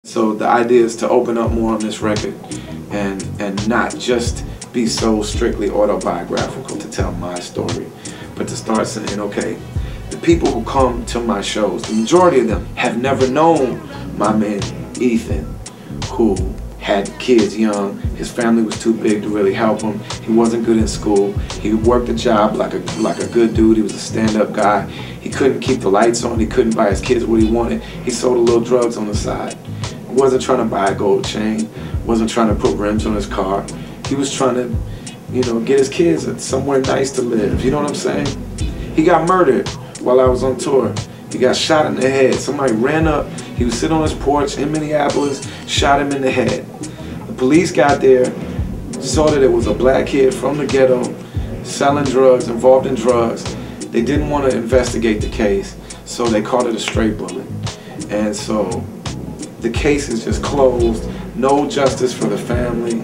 So the idea is to open up more on this record and not just be so strictly autobiographical to tell my story, but to start saying, okay, the people who come to my shows, the majority of them have never known my man Ethan, who had kids young. His family was too big to really help him. He wasn't good in school. He worked a job like a good dude. He was a stand-up guy. He couldn't keep the lights on. He couldn't buy his kids what he wanted. He sold a little drugs on the side. He wasn't trying to buy a gold chain. Wasn't trying to put rims on his car. He was trying to, get his kids somewhere nice to live. You know what I'm saying? He got murdered while I was on tour. He got shot in the head. Somebody ran up. He was sitting on his porch in Minneapolis, shot him in the head. The police got there, saw that it was a black kid from the ghetto, selling drugs, involved in drugs. They didn't want to investigate the case, so they called it a stray bullet. And so the case is just closed. No justice for the family,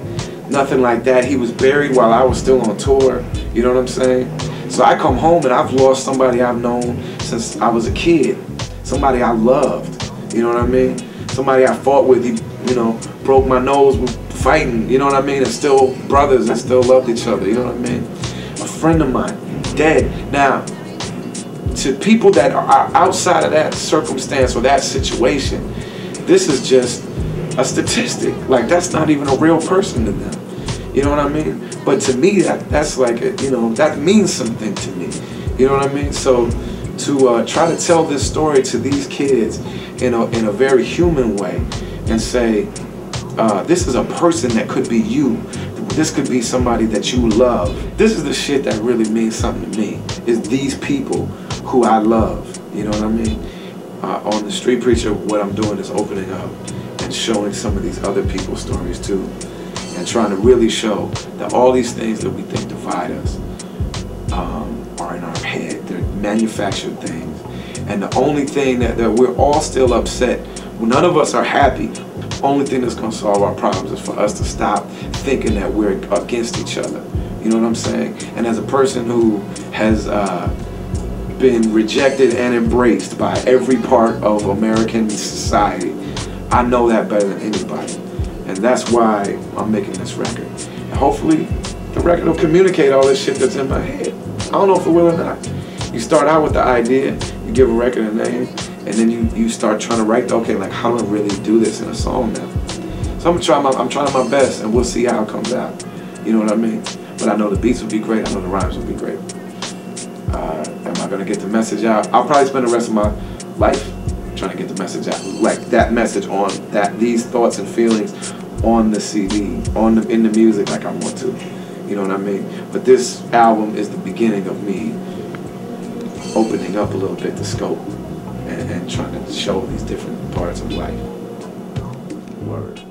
nothing like that. He was buried while I was still on tour. You know what I'm saying? So I come home and I've lost somebody I've known since I was a kid. Somebody I loved. You know what I mean? Somebody I fought with. He, broke my nose with fighting. You know what I mean? And still brothers and still loved each other. You know what I mean? A friend of mine, dead. Now, to people that are outside of that circumstance or that situation, this is just a statistic. Like, that's not even a real person to them. You know what I mean? But to me, that's like, that means something to me. You know what I mean? So to try to tell this story to these kids in a very human way and say, this is a person that could be you. This could be somebody that you love. This is the shit that really means something to me, is these people who I love. You know what I mean? On the Street Preacher, what I'm doing is opening up and showing some of these other people's stories too, and trying to really show that all these things that we think divide us are in our head. They're manufactured things. And the only thing that we're all still upset, none of us are happy. The only thing that's going to solve our problems is for us to stop thinking that we're against each other. You know what I'm saying? And as a person who has been rejected and embraced by every part of American society, I know that better than anybody. And that's why I'm making this record. And hopefully the record will communicate all this shit that's in my head. I don't know if it will or not. You start out with the idea, you give a record a name, and then you start trying to write, okay, like, how do I really do this in a song now? So I'm trying my best, and we'll see how it comes out. You know what I mean? But I know the beats will be great. I know the rhymes will be great. Am I going to get the message out? I'll probably spend the rest of my life trying to get the message out, like that message on these thoughts and feelings on the CD, in the music, like I want to. You know what I mean? But this album is the beginning of me opening up a little bit the scope and trying to show these different parts of life. Word.